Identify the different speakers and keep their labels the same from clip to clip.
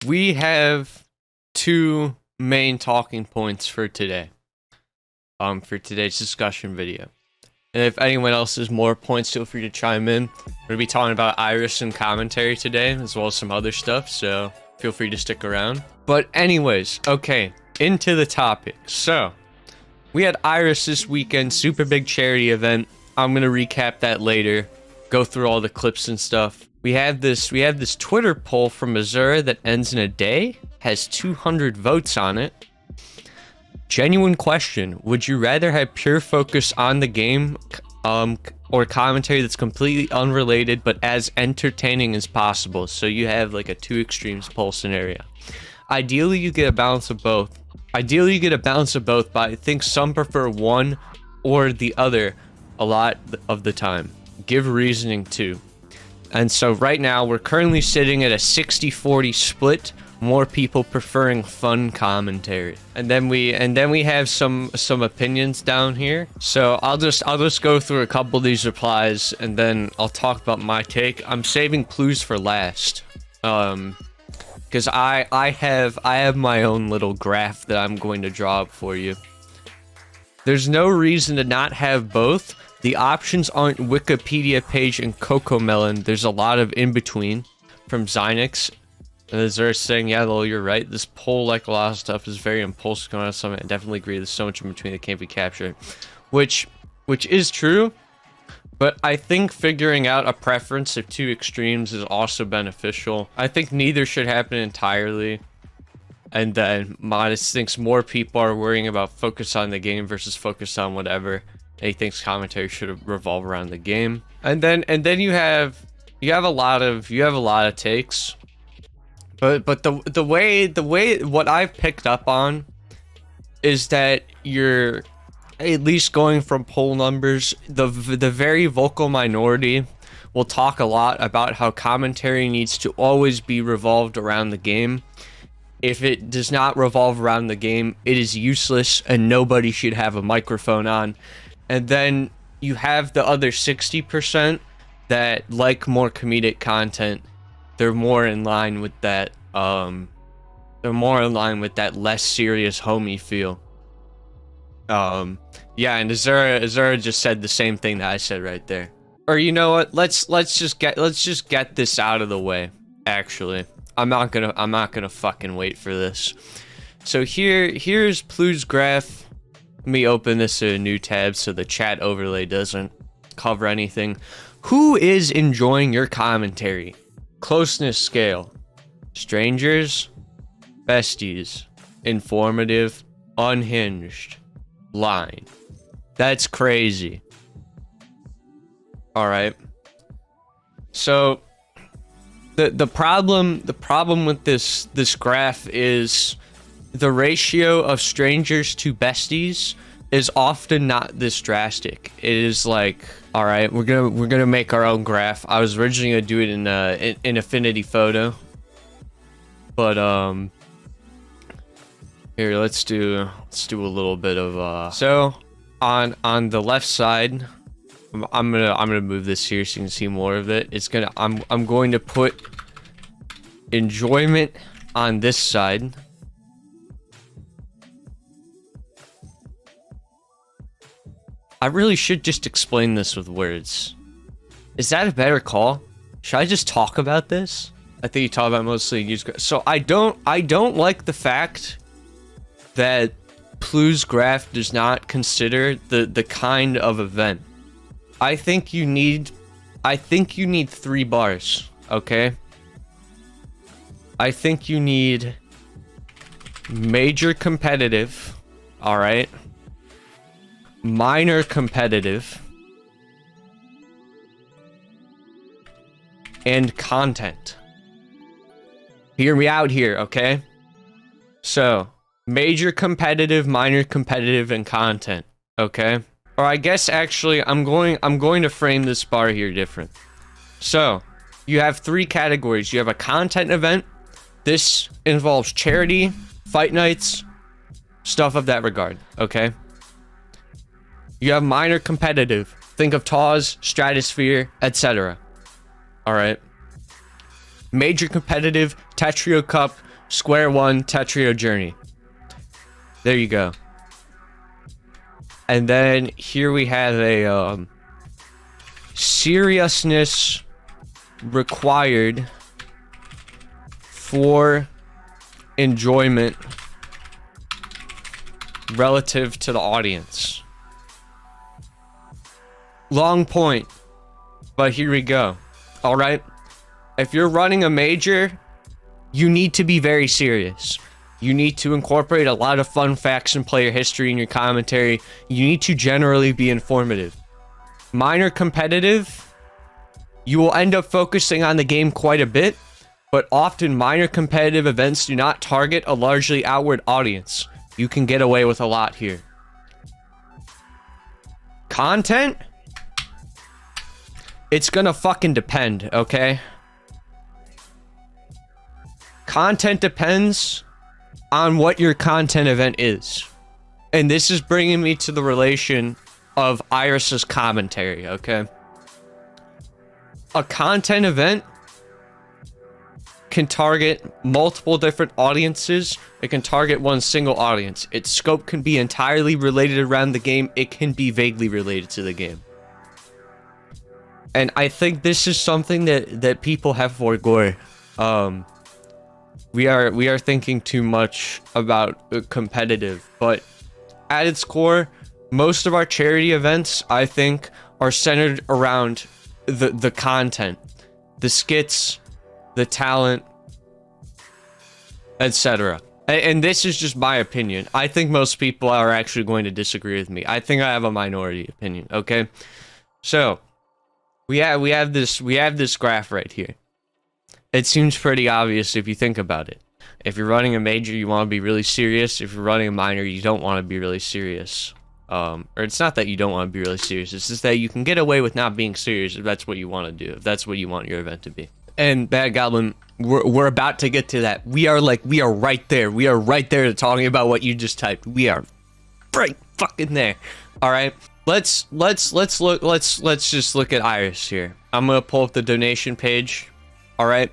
Speaker 1: we have two main talking points for today. For today's discussion video. And if anyone else has more points, feel free to chime in. We're gonna be talking about Iris and commentary today, as well as some other stuff, so feel free to stick around. But anyways, okay, into the topic. So, we had Iris this weekend, super big charity event. I'm gonna recap that later, go through all the clips and stuff. We have this Twitter poll from Missouri that ends in a day, has 200 votes on it. Genuine question, would you rather have pure focus on the game or commentary that's completely unrelated but as entertaining as possible? So you have like a two extremes poll scenario. Ideally you get a balance of both. But I think some prefer one or the other a lot of the time. Give reasoning too. And so right now we're currently sitting at a 60-40 split. More people preferring fun commentary, and then we have some opinions down here. So I'll just go through a couple of these replies, and then I'll talk about my take. I'm saving clues for last, because I have my own little graph that I'm going to draw up for you. There's no reason to not have both. The options aren't Wikipedia page and Cocomelon. There's a lot of in between, from Zynex. And they're saying, yeah, Lol, you're right. This poll, like a lot of stuff, is very impulsive going on something. I definitely agree. There's so much in between that can't be captured. Which is true. But I think figuring out a preference of two extremes is also beneficial. I think neither should happen entirely. And then Modest thinks more people are worrying about focus on the game versus focus on whatever. And he thinks commentary should revolve around the game. And then you have a lot of takes. But the way what I've picked up on is that you're at least going from poll numbers, the very vocal minority will talk a lot about how commentary needs to always be revolved around the game. If it does not revolve around the game, it is useless and nobody should have a microphone on. And then you have the other 60% that like more comedic content. They're more in line with that, less serious homie feel. Yeah, and Azura just said the same thing that I said right there. Or you know what? Let's just get this out of the way. Actually, I'm not gonna fucking wait for this. So here's Plu's graph. Let me open this in a new tab so the chat overlay doesn't cover anything. Who is enjoying your commentary? Closeness scale. Strangers, besties, informative, unhinged, line. That's crazy. All right. So the problem with this graph is the ratio of strangers to besties is often not this drastic. It is like, all right, we're gonna make our own graph. I was originally gonna do it in Affinity Photo, but here let's do a little bit of so on the left side, I'm gonna move this here so you can see more of it. It's gonna I'm going to put enjoyment on this side. I really should just explain this with words. Is that a better call? Should I just talk about this? I think you talk about mostly use. So I don't like the fact that Plu's graph does not consider the kind of event. I think you need 3 bars, okay? I think you need major competitive, all right? Minor competitive, and content. Hear me out here, okay? So, major competitive, minor competitive, and content, okay? Or I guess actually I'm going to frame this bar here different. So, you have 3 categories. You have a content event. This involves charity, fight nights, stuff of that regard, okay? You have minor competitive. Think of TAWS, Stratosphere, etc. Alright. Major competitive, Tetrio Cup, Square one, Tetris journey. There you go. And then here we have a seriousness required for enjoyment relative to the audience. Long point, but here we go. All right, if you're running a major, you need to be very serious. You need to incorporate a lot of fun facts and player history in your commentary. You need to generally be informative. Minor competitive, you will end up focusing on the game quite a bit, but often minor competitive events do not target a largely outward audience. You can get away with a lot here. Content? It's gonna fucking depend, okay? Content depends on what your content event is. And this is bringing me to the relation of Iris's commentary, okay? A content event can target multiple different audiences. It can target one single audience. Its scope can be entirely related around the game. It can be vaguely related to the game. And I think this is something that people have forgone. We are thinking too much about competitive, but at its core, most of our charity events, I think, are centered around the content, the skits, the talent, etc. And this is just my opinion. I think most people are actually going to disagree with me. I think I have a minority opinion, okay? So, we have this graph right here. It seems pretty obvious if you think about it. If you're running a major, you want to be really serious. If you're running a minor, you don't want to be really serious. Or it's not that you don't want to be really serious. It's just that you can get away with not being serious if that's what you want to do. If that's what you want your event to be. And Bad Goblin, we're about to get to that. We are right there. We are right there to talking about what you just typed. We are right fucking there. All right. Let's just look at Iris here. I'm gonna pull up the donation page. All right.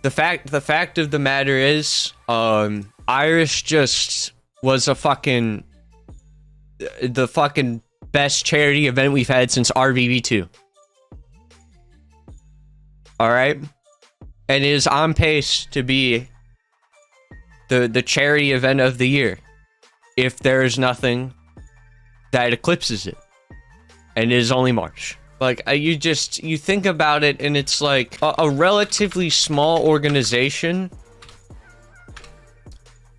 Speaker 1: The fact of the matter is, Iris just was the fucking best charity event we've had since RVV2. All right, and it is on pace to be the charity event of the year, if there is nothing that eclipses it, and it is only March. Like, you think about it, and it's like a relatively small organization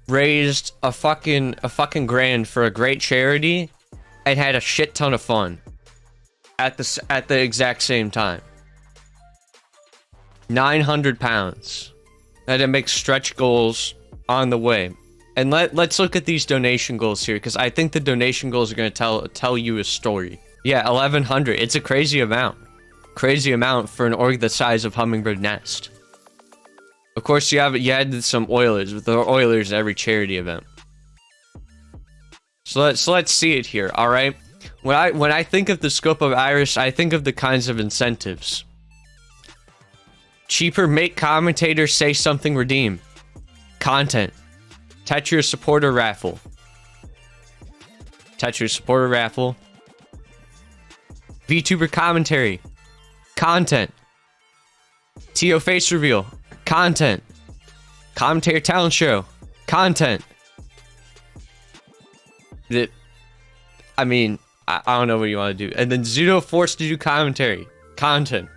Speaker 1: raised a fucking grand for a great charity and had a shit ton of fun at the exact same time. 900 pounds. And it makes stretch goals on the way. And let's look at these donation goals here, because I think the donation goals are going to tell you a story. Yeah, 1,100. It's a crazy amount. Crazy amount for an org the size of Hummingbird Nest. Of course, you had some Oilers, with the Oilers at every charity event. So let's see it here, all right? When I think of the scope of Iris, I think of the kinds of incentives. Cheaper make commentators say something redeem. Content. Tetris supporter raffle. Tetris supporter raffle. VTuber commentary. Content. TO face reveal. Content. Commentator talent show. Content. I mean, I don't know what you want to do. And then Zudo forced to do commentary. Content.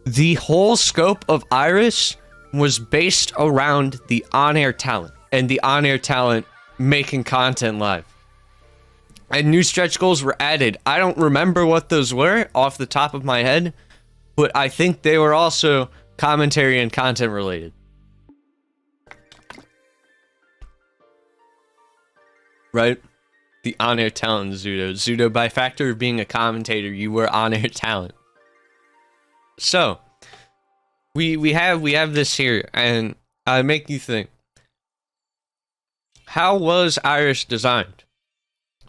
Speaker 1: The whole scope of Iris was based around the on-air talent. And the on-air talent making content live. And new stretch goals were added. I don't remember what those were off the top of my head, but I think they were also commentary and content related. Right? The on-air talent, Zudo. Zudo, by factor of being a commentator, you were on-air talent. So, we have this here, and I make you think. How was Iris designed?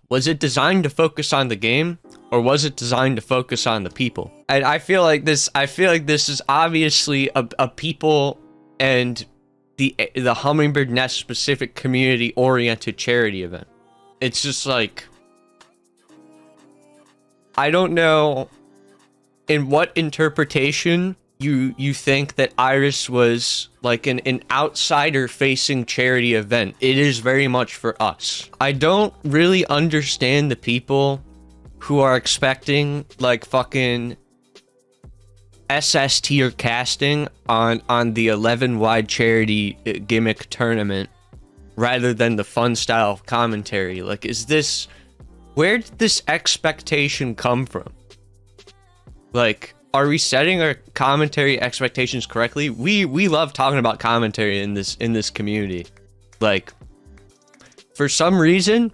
Speaker 1: Was it designed to focus on the game, or was it designed to focus on the people? And I feel like this is obviously a people and the Hummingbird Nest specific community oriented charity event. It's just like, I don't know in what interpretation you think that Iris was like an outsider facing charity event. It is very much for us. I don't really understand the people who are expecting like fucking SS tier casting on the 11 wide charity gimmick tournament rather than the fun style of commentary. Like, where did this expectation come from? Like, are we setting our commentary expectations correctly? We love talking about commentary in this community. Like, for some reason,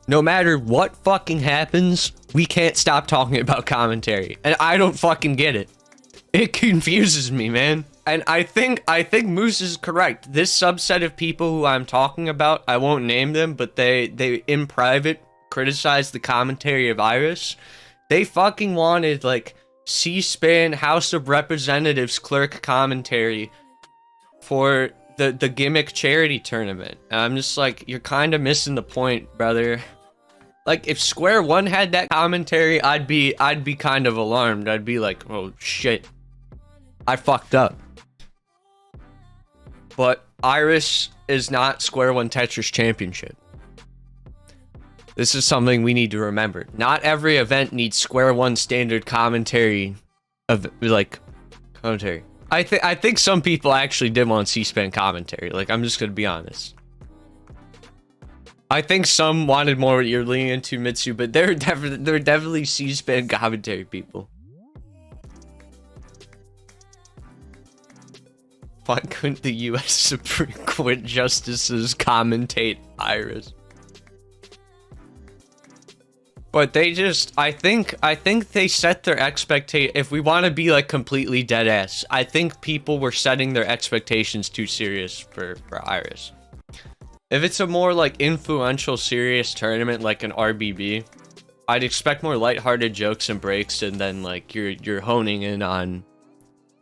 Speaker 1: no matter what fucking happens, we can't stop talking about commentary. And I don't fucking get it. It confuses me, man. And I think Moose is correct. This subset of people who I'm talking about, I won't name them, but they in private criticize the commentary of Iris. They fucking wanted like C-SPAN House of Representatives clerk commentary for the gimmick charity tournament. And I'm just like, you're kind of missing the point, brother. Like, if Square One had that commentary, I'd be kind of alarmed. I'd be like, oh shit, I fucked up. But Iris is not Square One Tetris Championship. This is something we need to remember. Not every event needs Square One standard commentary of like commentary. I think some people actually did want C-SPAN commentary. Like, I'm just gonna be honest. I think some wanted more what you're leaning into, Mitsu, but they're definitely C-SPAN commentary people. Why couldn't the U.S. Supreme Court justices commentate Iris? But they just, I think they set their expectation. If we want to be like completely dead ass, I think people were setting their expectations too serious for Iris. If it's a more like influential, serious tournament like an RBB, I'd expect more lighthearted jokes and breaks, and then like you're honing in on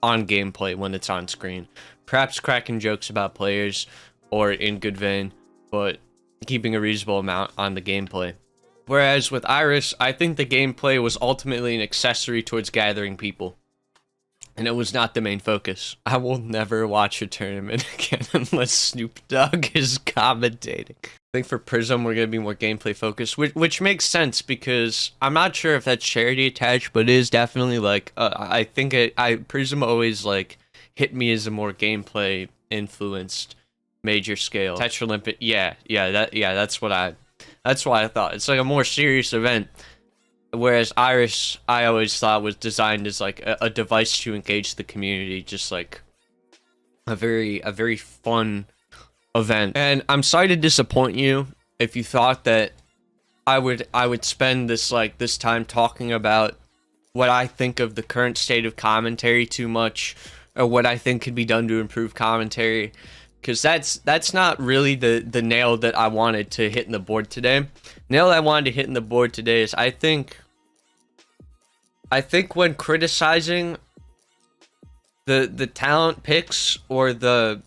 Speaker 1: gameplay when it's on screen. Perhaps cracking jokes about players, or in good vein, but keeping a reasonable amount on the gameplay. Whereas with Iris, I think the gameplay was ultimately an accessory towards gathering people. And it was not the main focus. I will never watch a tournament again unless Snoop Dogg is commentating. I think for Prism, we're going to be more gameplay focused, which makes sense because I'm not sure if that's charity attached, but it is definitely like, I think Prism always like hit me as a more gameplay influenced major scale. Tetra Olympic, that's what I thought. It's like a more serious event. Whereas Iris, I always thought was designed as like a device to engage the community, just like a very fun event. And I'm sorry to disappoint you if you thought that I would spend this time talking about what I think of the current state of commentary too much, or what I think could be done to improve commentary. Because that's not really the nail that I wanted to hit in the board today. Nail that I wanted to hit in the board today is I think when criticizing the talent picks or the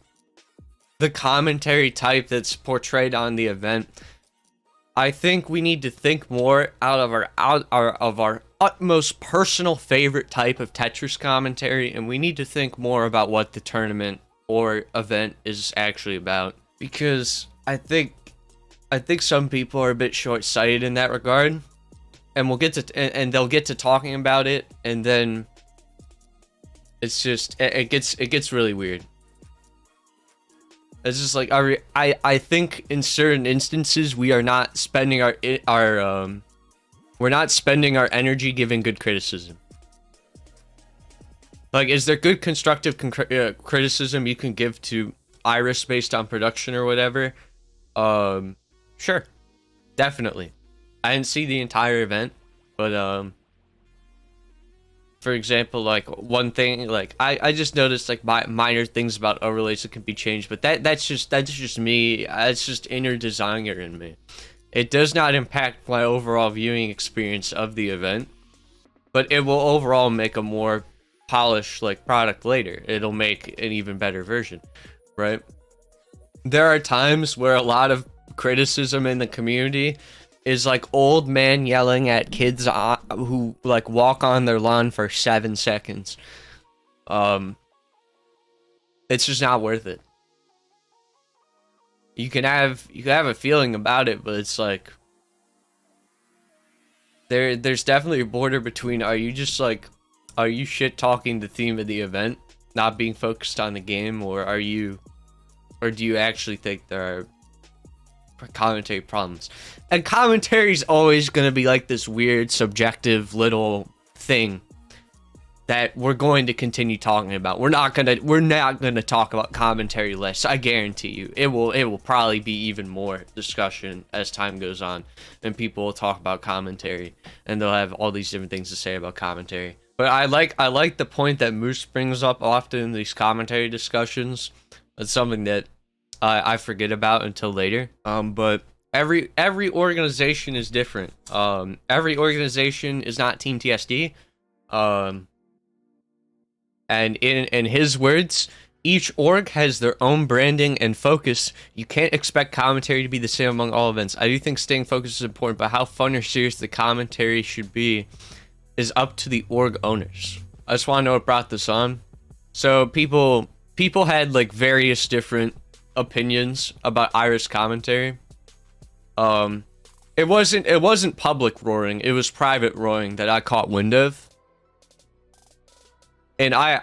Speaker 1: commentary type that's portrayed on the event, I think we need to think more out of our utmost personal favorite type of Tetris commentary, and we need to think more about what the tournament or event is actually about, because I think some people are a bit short-sighted in that regard, and they'll get to talking about it, and then it's just it gets really weird. It's just like I think in certain instances we are not spending our energy giving good criticism. Like, is there good constructive criticism you can give to Iris based on production or whatever? Sure. Definitely. I didn't see the entire event, but, for example, like, one thing, like, I just noticed, like, minor things about overlays that can be changed, but that's just me. That's just inner designer in me. It does not impact my overall viewing experience of the event, but it will overall make a more polished like product later. It'll make an even better version, right? there are times where a lot of criticism in the community is like old men yelling at kids who like walk on their lawn for 7 seconds. It's just not worth it. You can have a feeling about it, but it's like there's definitely a border between are you shit talking the theme of the event, not being focused on the game, or do you actually think there are commentary problems? And commentary is always going to be like this weird subjective little thing that we're going to continue talking about. We're not gonna talk about commentary less. I guarantee you, it will probably be even more discussion as time goes on, and people will talk about commentary, and they'll have all these different things to say about commentary. But I like the point that Moose brings up often in these commentary discussions. It's something that I forget about until later. But every organization is different. Every organization is not Team TSD. And in his words, each org has their own branding and focus. You can't expect commentary to be the same among all events. I do think staying focused is important, but how fun or serious the commentary should be is up to the org owners. I just want to know what brought this on. So people had like various different opinions about Iris commentary. It wasn't public roaring, it was private roaring that I caught wind of. And I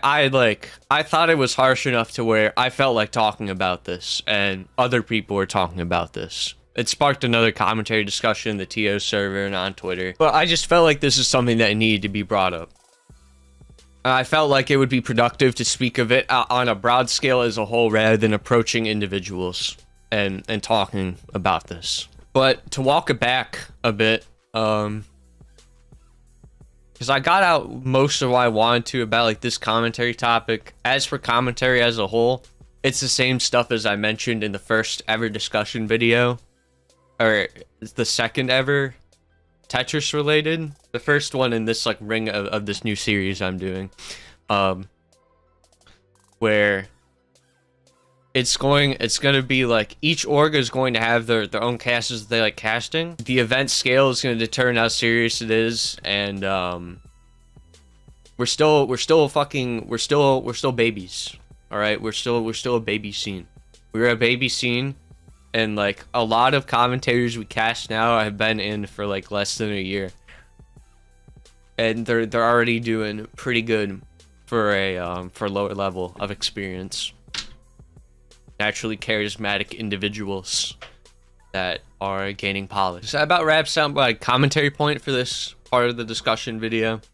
Speaker 1: thought it was harsh enough to where I felt like talking about this, and other people were talking about this. It sparked another commentary discussion in the TO server and on Twitter. But I just felt like this is something that needed to be brought up. I felt like it would be productive to speak of it on a broad scale as a whole rather than approaching individuals and talking about this. But to walk it back a bit, because I got out most of what I wanted to about like this commentary topic. As for commentary as a whole, it's the same stuff as I mentioned in the first ever discussion video, or the second ever Tetris related. The first one in this like ring of this new series I'm doing, where it's gonna be like each org is going to have their own casters that they like casting. The event scale is going to determine how serious it is, and we're still babies. All right, we're still a baby scene. We're a baby scene, and like a lot of commentators we cast now have been in for like less than a year, and they're already doing pretty good for a for lower level of experience. Naturally charismatic individuals that are gaining polish. So that about wraps up my commentary point for this part of the discussion video.